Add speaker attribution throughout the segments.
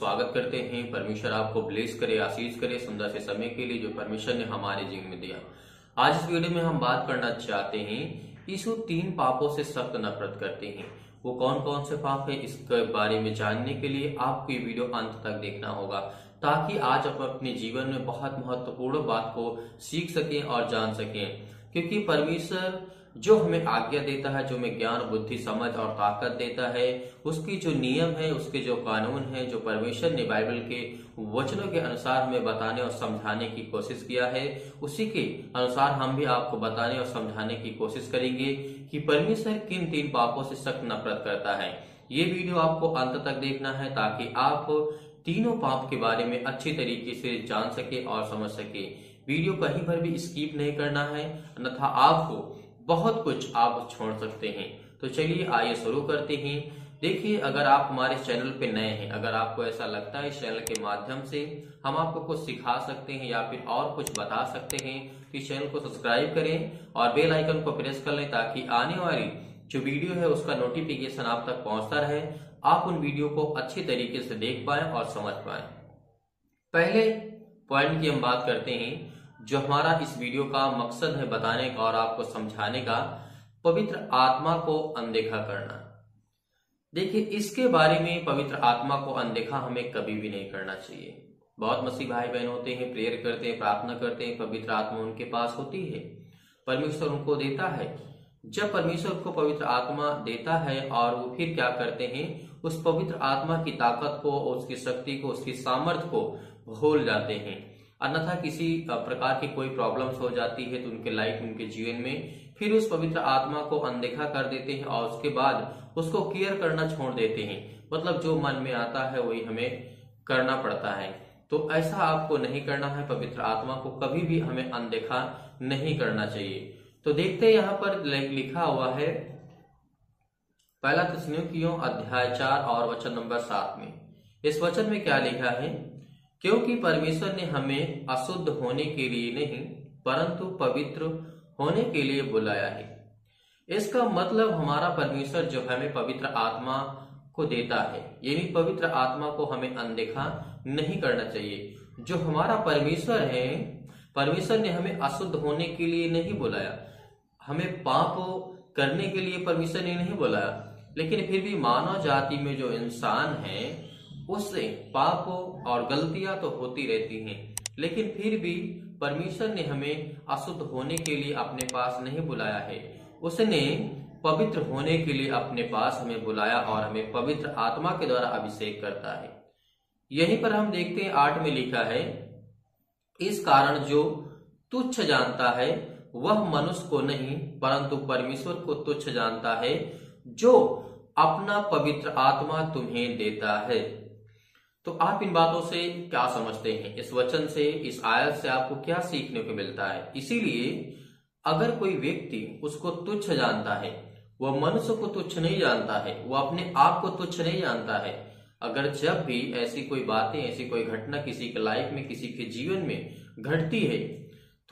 Speaker 1: स्वागत करते हैं। परमेश्वर आपको ब्लेस करे, आशीष करे सुंदर से समय के लिए जो परमेश्वर ने हमारे जीवन में दिया। आज इस वीडियो में हम बात करना चाहते हैं, यीशु 3 पापों से सख्त नफरत करते हैं। वो कौन कौन से पाप है, इसके बारे में जानने के लिए आपको ये वीडियो अंत तक देखना होगा, ताकि आज आप अपने जीवन में बहुत महत्वपूर्ण बात को सीख सकें और जान सकें। क्योंकि परमेश्वर जो हमें आज्ञा देता है, जो हमें ज्ञान, बुद्धि, समझ और ताकत देता है, उसकी जो नियम है, उसके जो कानून है, जो परमेश्वर ने बाइबल के वचनों के अनुसार हमें बताने और समझाने की कोशिश किया है, उसी के अनुसार हम भी आपको बताने और समझाने की कोशिश करेंगे कि परमेश्वर किन 3 पापों से सख्त नफरत करता है। ये वीडियो आपको अंत तक देखना है ताकि आप तीनों पाप के बारे में अच्छी तरीके से जान सके और समझ सके। वीडियो कहीं पर भी स्किप नहीं करना है, अन्यथा आपको बहुत कुछ आप छोड़ सकते हैं। तो चलिए आइए शुरू करते हैं। देखिए, अगर आप हमारे चैनल पे नए हैं, अगर आपको ऐसा लगता है इस चैनल के माध्यम से हम आपको कुछ सिखा सकते हैं या फिर और कुछ बता सकते हैं, तो इस चैनल को सब्सक्राइब करें और बेल आइकन को प्रेस कर लें, ताकि आने वाली जो वीडियो है उसका नोटिफिकेशन आप तक पहुंचता रहे, आप उन वीडियो को अच्छी तरीके से देख पाए और समझ पाए। पहले पॉइंट की हम बात करते हैं, जो हमारा इस वीडियो का मकसद है बताने का और आपको समझाने का, पवित्र आत्मा को अनदेखा करना। देखिए, इसके बारे में पवित्र आत्मा को अनदेखा हमें कभी भी नहीं करना चाहिए। बहुत मसीह भाई बहन होते हैं, प्रेयर करते हैं, प्रार्थना करते हैं, पवित्र आत्मा उनके पास होती है, परमेश्वर उनको देता है। जब परमेश्वर को पवित्र आत्मा देता है और वो फिर क्या करते हैं, उस पवित्र आत्मा की ताकत को, उसकी शक्ति को, उसकी सामर्थ्य को भूल जाते हैं। अन्यथा किसी प्रकार की कोई प्रॉब्लम्स हो जाती है तो उनके लाइफ, उनके जीवन में फिर उस पवित्र आत्मा को अनदेखा कर देते हैं और उसके बाद उसको केयर करना छोड़ देते हैं। मतलब जो मन में आता है वही हमें करना पड़ता है। तो ऐसा आपको नहीं करना है। पवित्र आत्मा को कभी भी हमें अनदेखा नहीं करना चाहिए। तो देखते हैं, यहाँ पर लिखा हुआ है 1 थिस्सलुनीकियों अध्याय 4 और वचन नंबर 7 में। इस वचन में क्या लिखा है? क्योंकि परमेश्वर ने हमें अशुद्ध होने के लिए नहीं परंतु पवित्र होने के लिए बुलाया है। इसका मतलब हमारा परमेश्वर जो हमें पवित्र आत्मा को देता है, यानी पवित्र आत्मा को हमें अनदेखा नहीं करना चाहिए। जो हमारा परमेश्वर है, परमेश्वर ने हमें अशुद्ध होने के लिए नहीं बुलाया, हमें पाप करने के लिए परमेश्वर ने नहीं बुलाया। लेकिन फिर भी मानव जाति में जो इंसान है, उससे पाप और गलतियां तो होती रहती हैं, लेकिन फिर भी परमेश्वर ने हमें अशुद्ध होने के लिए अपने पास नहीं बुलाया है। उसने पवित्र होने के लिए अपने पास हमें बुलाया और हमें पवित्र आत्मा के द्वारा अभिषेक करता है। यहीं पर हम देखते हैं 8 में लिखा है, इस कारण जो तुच्छ जानता है वह मनुष्य को नहीं परंतु परमेश्वर को तुच्छ जानता है, जो अपना पवित्र आत्मा तुम्हें देता है। तो आप इन बातों से क्या समझते हैं? इस वचन से, इस आयत से आपको क्या सीखने को मिलता है? इसीलिए अगर कोई व्यक्ति उसको तुच्छ जानता है, वह मनुष्य को तुच्छ नहीं जानता है, वह अपने आप को तुच्छ नहीं जानता है। अगर जब भी ऐसी कोई बातें, ऐसी कोई घटना किसी के लाइफ में, किसी के जीवन में घटती है,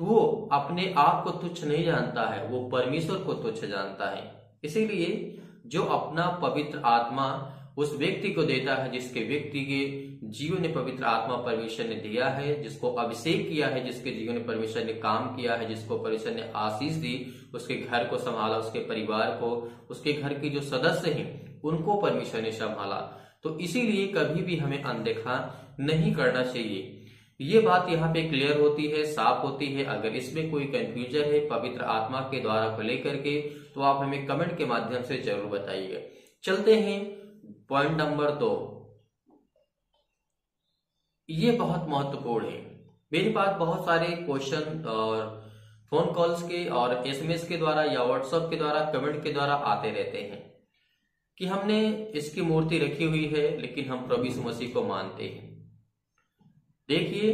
Speaker 1: तो वो अपने आप को तुच्छ नहीं जानता है, वो परमेश्वर को तुच्छ जानता है। इसीलिए जो अपना पवित्र आत्मा उस व्यक्ति को देता है, जिसके व्यक्ति के जीवन में पवित्र आत्मा परमेश्वर ने दिया है, जिसको अभिषेक किया है, जिसके जीवन में परमेश्वर ने काम किया है, जिसको परमेश्वर ने आशीष दी, उसके घर को संभाला, उसके परिवार को, उसके घर के जो सदस्य हैं उनको परमेश्वर ने संभाला। तो इसीलिए कभी भी हमें अनदेखा नहीं करना चाहिए। ये बात यहाँ पे क्लियर होती है, साफ होती है। अगर इसमें कोई कंफ्यूजन है पवित्र आत्मा के द्वारा को लेकर के, तो आप हमें कमेंट के माध्यम से जरूर बताइएगा। चलते हैं पॉइंट नंबर 2। ये बहुत महत्वपूर्ण है। मेरे पास बहुत सारे क्वेश्चन और फोन कॉल्स के और एसएमएस के द्वारा या व्हाट्सएप के द्वारा, कमेंट के द्वारा आते रहते हैं कि हमने इसकी मूर्ति रखी हुई है लेकिन हम प्रभु यीशु मसीह को मानते हैं। देखिए,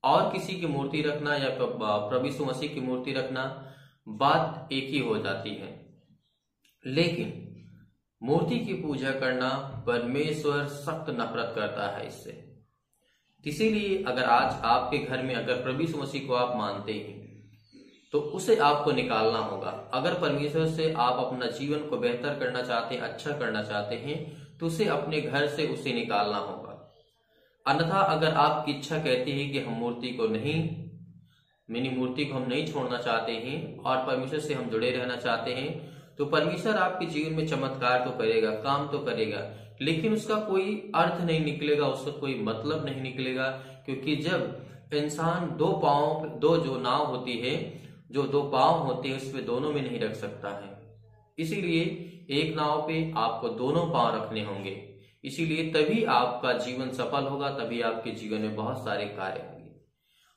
Speaker 1: और किसी की मूर्ति रखना या प्रभु यीशु मसीह की मूर्ति रखना बात एक ही हो जाती है, लेकिन मूर्ति की पूजा करना परमेश्वर सख्त नफरत करता है इससे। इसीलिए अगर आज आपके घर में अगर प्रभु यीशु मसीह को आप मानते हैं, तो उसे आपको निकालना होगा। अगर परमेश्वर से आप अपना जीवन को बेहतर करना चाहते हैं, अच्छा करना चाहते हैं, तो उसे अपने घर से उसे निकालना होगा। अन्यथा अगर आपकी इच्छा कहती है कि हम मूर्ति को हम नहीं छोड़ना चाहते हैं और परमेश्वर से हम जुड़े रहना चाहते हैं, तो परमेश्वर आपके जीवन में चमत्कार तो करेगा, काम तो करेगा, लेकिन उसका कोई अर्थ नहीं निकलेगा, उसका कोई मतलब नहीं निकलेगा। क्योंकि जब इंसान दो जो नाव होती है, जो दो पांव होते हैं, उसमें दोनों में नहीं रख सकता है। इसीलिए एक नाव पे आपको दोनों पांव रखने होंगे, इसीलिए तभी आपका जीवन सफल होगा, तभी आपके जीवन में बहुत सारे कार्य होंगे।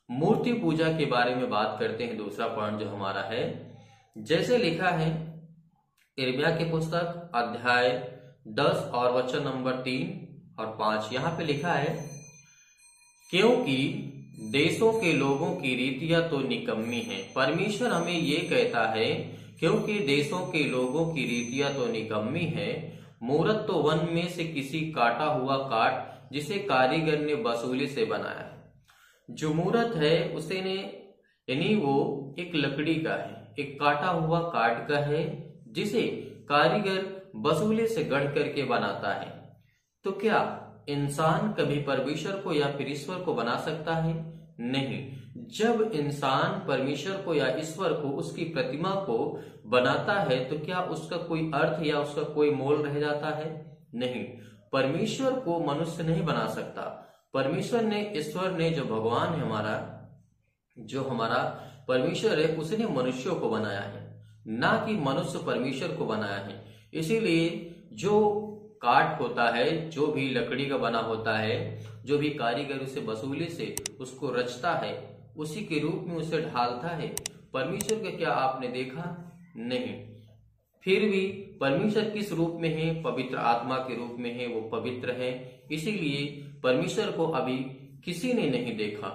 Speaker 1: मूर्ति पूजा के बारे में बात करते हैं। दूसरा पॉइंट जो हमारा है, जैसे लिखा है यिर्मयाह की पुस्तक अध्याय 10 और वचन नंबर 3 और 5, यहाँ पे लिखा है, क्योंकि देशों के लोगों की रीतियां तो निकम्मी हैं। परमेश्वर हमें ये कहता है, क्योंकि देशों के लोगों की रीतियां तो निकम्मी है। मूरत तो वन में से किसी काटा हुआ काठ जिसे कारीगर ने वसूली से बनाया है। जो मूरत है उसे ने यानी वो एक लकड़ी का है, एक काटा हुआ काठ का है, जिसे कारीगर वसूली से गढ़ करके बनाता है। तो क्या इंसान कभी परमेश्वर को या फिर ईश्वर को बना सकता है? नहीं। जब इंसान परमेश्वर को या ईश्वर को, उसकी प्रतिमा को बनाता है, तो क्या उसका कोई अर्थ या उसका कोई मोल रह जाता है? नहीं। परमेश्वर को मनुष्य नहीं बना सकता। परमेश्वर ने, ईश्वर ने, जो भगवान है हमारा, जो हमारा परमेश्वर है, उसने मनुष्यों को बनाया है, ना कि मनुष्य परमेश्वर को बनाया है। इसीलिए जो काठ होता है, जो भी लकड़ी का बना होता है, जो भी कारीगर उसे वसूली से उसको रचता है, उसी के रूप में उसे ढालता है। परमेश्वर के क्या आपने देखा? नहीं। फिर भी परमेश्वर किस रूप में है? पवित्र आत्मा के रूप में है, वो पवित्र है। इसीलिए परमेश्वर को अभी किसी ने नहीं देखा,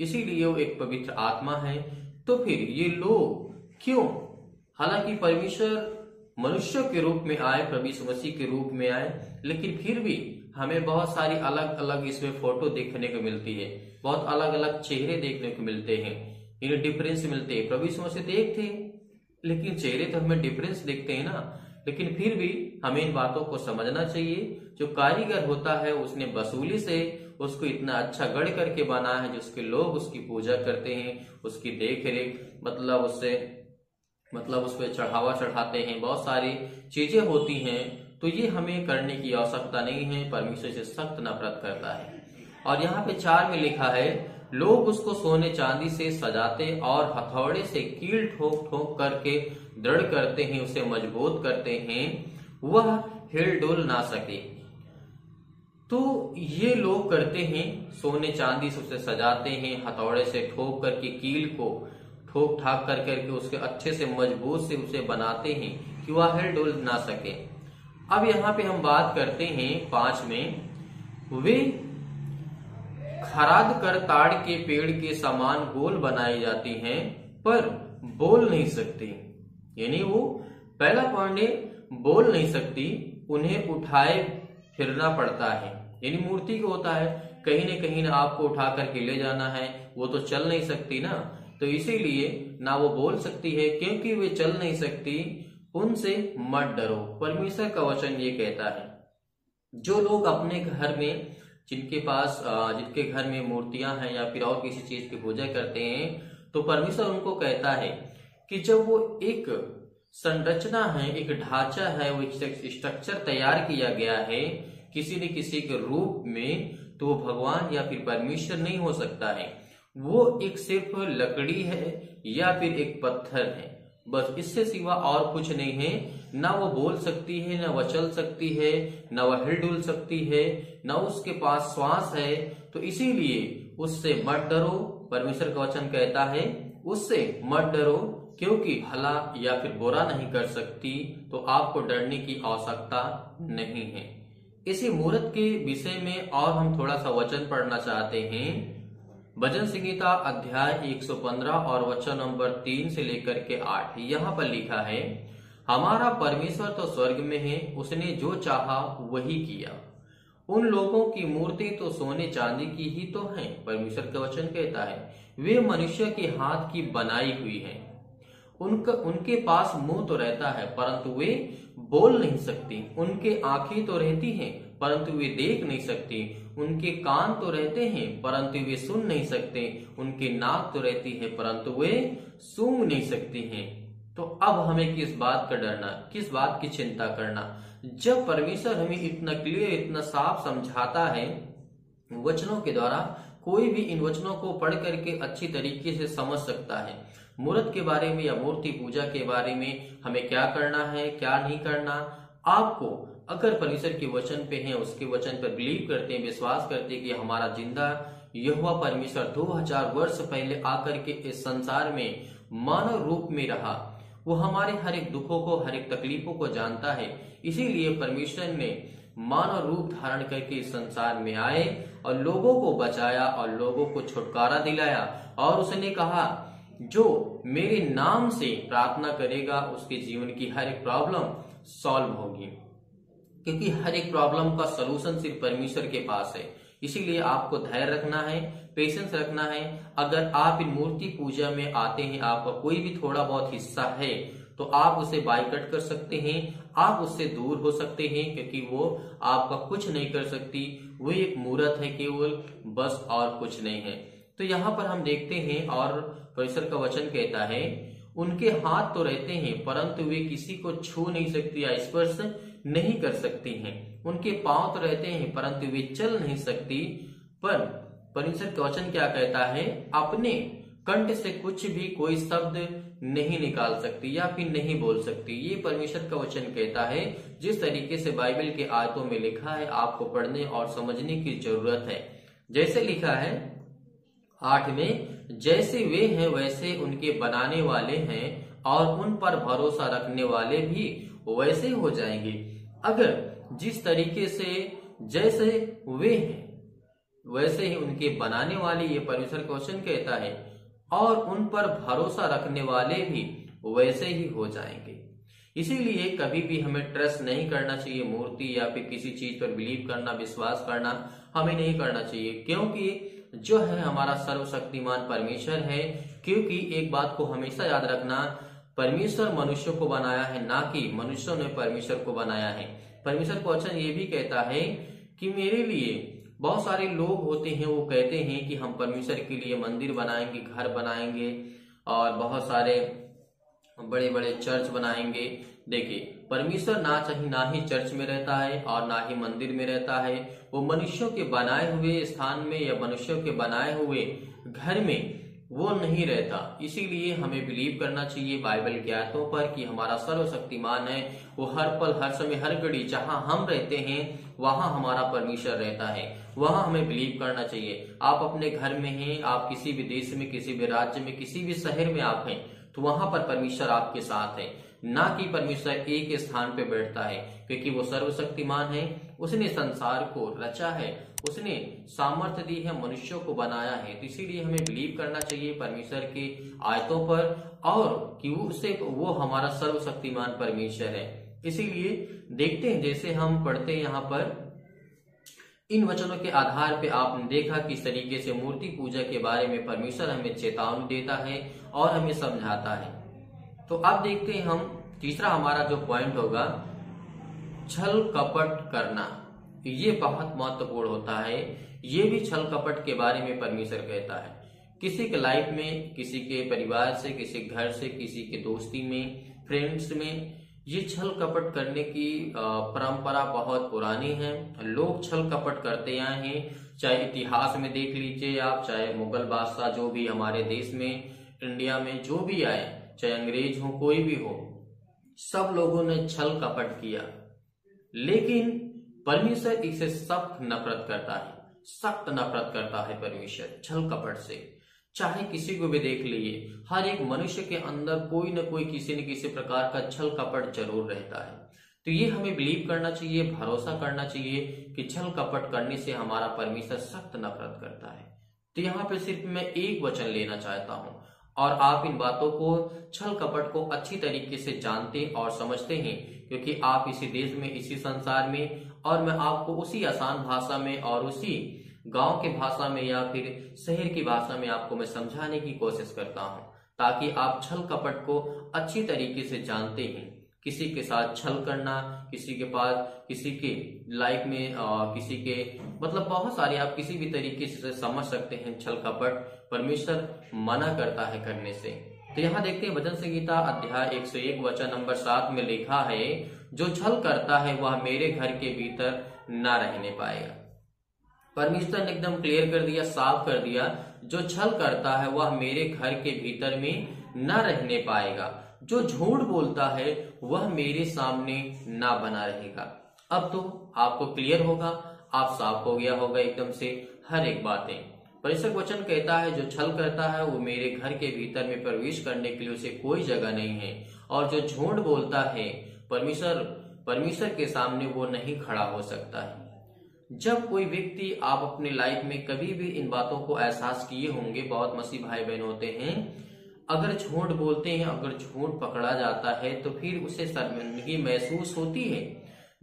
Speaker 1: इसीलिए वो एक पवित्र आत्मा है। तो फिर ये लोग क्यों, हालांकि परमेश्वर मनुष्य के रूप में आए, प्रभु यीशु मसीह के रूप में आए, लेकिन फिर भी हमें बहुत सारी अलग अलग इसमें फोटो देखने को मिलती है, बहुत अलग अलग चेहरे देखने को मिलते हैं, इन्हें डिफरेंस मिलते हैं। प्रभु यीशु मसीह तो एक थे, लेकिन चेहरे तो हमें डिफरेंस दिखते हैं ना। लेकिन फिर भी हमें इन बातों को समझना चाहिए। जो कारीगर होता है, उसने वसूली से उसको इतना अच्छा गढ़ करके बनाया है, जिसके लोग उसकी पूजा करते हैं, उसकी देख रेख, मतलब उस पर चढ़ावा चढ़ाते हैं, बहुत सारी चीजें होती हैं। तो ये हमें करने की आवश्यकता नहीं है, परमेश्वर से सख्त नफरत करता है। और यहाँ पे 4 में लिखा है, लोग उसको सोने चांदी से सजाते और हथौड़े से कील ठोक ठोक करके दृढ़ करते हैं, उसे मजबूत करते हैं, वह हिल डुल ना सके। तो ये लोग करते हैं, सोने चांदी से उसे सजाते हैं, हथौड़े से ठोक करके कील को ठोक ठाक कर करके उसके अच्छे से मजबूत से उसे बनाते हैं कि वह हिल डुल ना सके। अब यहाँ पे हम बात करते हैं 5 में, वे खराद कर ताड़ के पेड़ के समान गोल बनाई जाती हैं, पर बोल नहीं सकती। यानी वो पहला पॉइंट है, बोल नहीं सकती, उन्हें उठाए फिरना पड़ता है। यानी मूर्ति को होता है कहीं न आपको उठा करके ले जाना है, वो तो चल नहीं सकती ना, तो इसीलिए ना वो बोल सकती है। क्योंकि वे चल नहीं सकती, उनसे मत डरो। परमेश्वर का वचन ये कहता है, जो लोग अपने घर में, जिनके घर में मूर्तियां हैं या फिर और किसी चीज की पूजा करते हैं, तो परमेश्वर उनको कहता है कि जब वो एक संरचना है, एक ढांचा है, वो एक स्ट्रक्चर तैयार किया गया है किसी न किसी के रूप में, तो वो भगवान या फिर परमेश्वर नहीं हो सकता है। वो एक सिर्फ लकड़ी है या फिर एक पत्थर है, बस इससे सिवा और कुछ नहीं है। ना वो बोल सकती है, ना वह चल सकती है, ना वह हिल डुल सकती है, ना उसके पास श्वास है। तो इसीलिए उससे मत डरो। परमेश्वर का वचन कहता है उससे मत डरो, क्योंकि भला या फिर बुरा नहीं कर सकती, तो आपको डरने की आवश्यकता नहीं है। इसी मूर्त के विषय में और हम थोड़ा सा वचन पढ़ना चाहते हैं। भजन संहिता अध्याय 115 और वचन नंबर 3 से लेकर के 8, यहाँ पर लिखा है, हमारा परमेश्वर तो स्वर्ग में है, उसने जो चाहा वही किया। उन लोगों की मूर्ति तो सोने चांदी की ही तो है। परमेश्वर का वचन कहता है, वे मनुष्य के हाथ की बनाई हुई है। उनके पास मुंह तो रहता है, परंतु वे बोल नहीं सकती। उनके आंखें तो रहती हैं, परंतु वे देख नहीं सकती, उनके कान तो रहते हैं परंतु वे सुन नहीं सकते, उनके नाक तो रहती है परंतु वे सूंघ नहीं सकती हैं। तो अब हमें किस बात का डरना, किस बात की चिंता करना, जब परमेश्वर हमें इतना क्लियर, इतना साफ समझाता है वचनों के द्वारा, कोई भी इन वचनों को पढ़ करके अच्छी तरीके से समझ सकता है। मूर्त के बारे में या मूर्ति पूजा के बारे में हमें क्या करना है, क्या नहीं करना, आपको अगर परमेश्वर के वचन पे हैं, उसके वचन पर बिलीव करते हैं, विश्वास करते हैं कि हमारा जिंदा यहोवा परमेश्वर 2000 वर्ष पहले आकर के इस संसार में मानव रूप में रहा, वो हमारे हर एक दुखों को, हर एक तकलीफों को जानता है। इसीलिए परमेश्वर ने मानव रूप धारण करके इस संसार में आए और लोगों को बचाया और लोगों को छुटकारा दिलाया। और उसने कहा जो मेरे नाम से प्रार्थना करेगा उसके जीवन की हर एक प्रॉब्लम सॉल्व होगी, क्योंकि हर एक प्रॉब्लम का सलूशन सिर्फ परमेश्वर के पास है। इसीलिए आपको धैर्य रखना है, पेशेंस रखना है। अगर आप इन मूर्ति पूजा में आते हैं, आपका कोई भी थोड़ा बहुत हिस्सा है, तो आप उसे बाइकआउट कर सकते हैं, आप उससे दूर हो सकते हैं, क्योंकि वो आपका कुछ नहीं कर सकती। वो एक मूर्त है केवल, बस, और कुछ नहीं है। तो यहाँ पर हम देखते हैं और परमेश्वर का वचन कहता है उनके हाथ तो रहते हैं परंतु वे किसी को छू नहीं सकती या स्पर्श नहीं कर सकती हैं, उनके पांव तो रहते हैं परंतु वे चल नहीं सकती। पर परमेश्वर का वचन क्या कहता है, अपने कंठ से कुछ भी कोई शब्द नहीं निकाल सकती या फिर नहीं बोल सकती। ये परमेश्वर का वचन कहता है। जिस तरीके से बाइबल के आयतों में लिखा है, आपको पढ़ने और समझने की जरूरत है। जैसे लिखा है 8 में, जैसे वे हैं वैसे उनके बनाने वाले हैं और उन पर भरोसा रखने वाले भी वैसे हो जाएंगे। अगर जिस तरीके से जैसे वे हैं वैसे ही उनके बनाने वाले, ये परमेश्वर का वचन कहता है, और उन पर भरोसा रखने वाले भी वैसे ही हो जाएंगे। इसीलिए कभी भी हमें ट्रस्ट नहीं करना चाहिए मूर्ति या फिर किसी चीज पर बिलीव करना, विश्वास करना हमें नहीं करना चाहिए, क्योंकि जो है हमारा सर्वशक्तिमान परमेश्वर है। क्योंकि एक बात को हमेशा याद रखना, परमेश्वर मनुष्यों को बनाया है, ना कि मनुष्यों ने परमेश्वर को बनाया है। परमेश्वर का वचन ये भी कहता है कि मेरे लिए बहुत सारे लोग होते हैं, वो कहते हैं कि हम परमेश्वर के लिए मंदिर बनाएंगे, घर बनाएंगे और बहुत सारे बड़े बड़े चर्च बनाएंगे। देखिए, परमेश्वर ना ही चर्च में रहता है और ना ही मंदिर में रहता है। वो मनुष्यों के बनाए हुए स्थान में या मनुष्यों के बनाए हुए घर में वो नहीं रहता। इसीलिए हमें बिलीव करना चाहिए बाइबल के आयतों पर कि हमारा सर्वशक्तिमान है, वो हर पल, हर समय, हर घड़ी जहां हम रहते हैं वहां हमारा परमेश्वर रहता है। वहां हमें बिलीव करना चाहिए। आप अपने घर में हैं, आप किसी भी देश में, किसी भी राज्य में, किसी भी शहर में आप हैं, तो वहां पर परमेश्वर आपके साथ है, ना कि परमेश्वर एक स्थान पे बैठता है, क्योंकि वो सर्वशक्तिमान है। उसने संसार को रचा है, उसने सामर्थ्य दी है, मनुष्यों को बनाया है। तो इसीलिए हमें बिलीव करना चाहिए परमेश्वर के आयतों पर, और कि वो हमारा सर्वशक्तिमान परमेश्वर है। इसीलिए देखते हैं, जैसे हम पढ़ते हैं यहाँ पर इन वचनों के आधार पे आपने देखा किस तरीके से मूर्ति पूजा के बारे में परमेश्वर हमें चेतावनी देता है और हमें समझाता है। तो अब देखते हैं हम तीसरा हमारा जो पॉइंट होगा, छल कपट करना। ये बहुत महत्वपूर्ण होता है। ये भी छल कपट के बारे में परमेश्वर कहता है। किसी के लाइफ में, किसी के परिवार से, किसी घर से, किसी के दोस्ती में, फ्रेंड्स में ये छल कपट करने की परंपरा बहुत पुरानी है। लोग छल कपट करते आए हैं, चाहे इतिहास में देख लीजिए आप, चाहे मुगल बादशाह जो भी हमारे देश में, इंडिया में जो भी आए, चाहे अंग्रेज हो, कोई भी हो, सब लोगों ने छल कपट किया। लेकिन परमेश्वर इससे सख्त नफरत करता है, सख्त नफरत करता है परमेश्वर छल कपट से। चाहे किसी को भी देख लीजिए, हर एक मनुष्य के अंदर कोई न कोई, किसी न किसी प्रकार का छल कपट जरूर रहता है। तो ये हमें बिलीव करना चाहिए, भरोसा करना चाहिए कि छल कपट करने से हमारा परमेश्वर सख्त नफरत करता है। तो यहाँ पे सिर्फ मैं एक वचन लेना चाहता हूँ और आप इन बातों को, छल कपट को अच्छी तरीके से जानते और समझते हैं, क्योंकि आप इसी देश में, इसी संसार में, और मैं आपको उसी आसान भाषा में और उसी गांव की भाषा में या फिर शहर की भाषा में आपको मैं समझाने की कोशिश करता हूं, ताकि आप छल कपट को अच्छी तरीके से जानते हैं किसी के साथ छल करना, किसी के पास, किसी के लाइफ में किसी के मतलब बहुत सारे आप किसी भी तरीके से समझ सकते हैं छल कपट परमेश्वर मना करता है करने से। तो यहाँ देखते हैं वचन संहिता अध्याय 101 वचन नंबर 7 में लिखा है, जो छल करता है वह मेरे घर के भीतर ना रहने पाएगा। परमेश्वर ने एकदम क्लियर कर दिया, साफ कर दिया, जो छल करता है वह मेरे घर के भीतर में न रहने पाएगा, जो झूठ बोलता है वह मेरे सामने ना बना रहेगा। अब तो आपको क्लियर होगा, आप साफ हो गया होगा एकदम से हर एक बातें। परमेश्वर वचन कहता है जो छल करता है वो मेरे घर के भीतर में प्रवेश करने के लिए उसे कोई जगह नहीं है, और जो झूठ बोलता है परमेश्वर के सामने वो नहीं खड़ा हो सकता है। जब कोई व्यक्ति, आप अपने लाइफ में कभी भी इन बातों को एहसास किए होंगे, बहुत मसीह भाई बहन होते हैं, अगर झूठ बोलते हैं, अगर झूठ पकड़ा जाता है तो फिर उसे शर्मिंदगी महसूस होती है।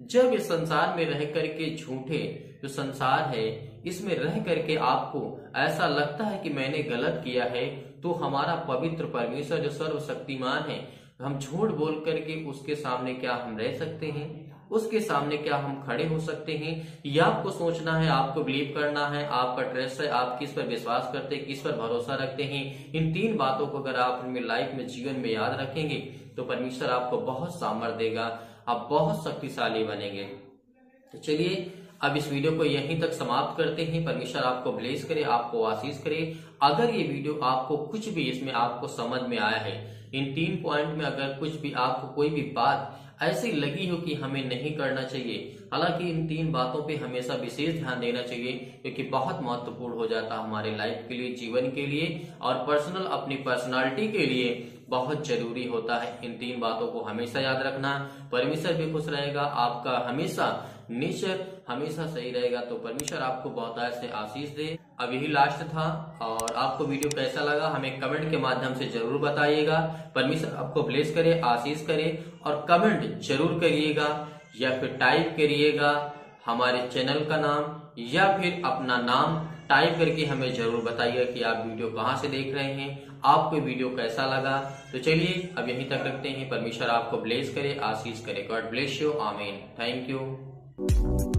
Speaker 1: जब इस संसार में रह करके झूठे जो संसार है इसमें रह करके आपको ऐसा लगता है कि मैंने गलत किया है, तो हमारा पवित्र परमेश्वर जो सर्वशक्तिमान है, हम झूठ बोल करके उसके सामने क्या हम रह सकते हैं? उसके सामने क्या हम खड़े हो सकते हैं? ये आपको सोचना है, आपको बिलीव करना है, आपका ट्रस्ट है, आप किस पर विश्वास करते हैं, किस पर भरोसा रखते हैं। इन 3 बातों को अगर आप अपनी लाइफ में, जीवन में याद रखेंगे तो परमेश्वर आपको बहुत सामर्थ्य देगा, आप बहुत शक्तिशाली बनेंगे। तो चलिए अब इस वीडियो को यहीं तक समाप्त करते हैं। परमेश्वर आपको ब्लेस करे, आपको आशीष करे। अगर ये वीडियो आपको कुछ भी इसमें आपको समझ में आया है, इन 3 पॉइंट में अगर कुछ भी आपको कोई भी बात ऐसी लगी हो कि हमें नहीं करना चाहिए, हालांकि इन 3 बातों पे हमेशा विशेष ध्यान देना चाहिए क्योंकि बहुत महत्वपूर्ण हो जाता है हमारे लाइफ के लिए, जीवन के लिए और पर्सनल अपनी पर्सनालिटी के लिए बहुत जरूरी होता है। इन 3 बातों को हमेशा याद रखना। परमेश्वर भी खुश रहेगा, आपका हमेशा नेचर हमेशा सही रहेगा। तो परमेश्वर आपको बहुत ऐसे आशीष दे। अब यही लास्ट था, और आपको वीडियो कैसा लगा हमें कमेंट के माध्यम से जरूर बताइएगा। परमेश्वर आपको ब्लेस करे, आशीष करे, और कमेंट जरूर करिएगा या फिर टाइप करिएगा हमारे चैनल का नाम या फिर अपना नाम टाइप करके हमें जरूर बताइएगा कि आप वीडियो कहां से देख रहे हैं, आपको वीडियो कैसा लगा। तो चलिए अब यहीं तक रखते हैं। परमेश्वर आपको ब्लेस करे, आशीष करे। गॉड ब्लेस यू, आमीन। Thank you.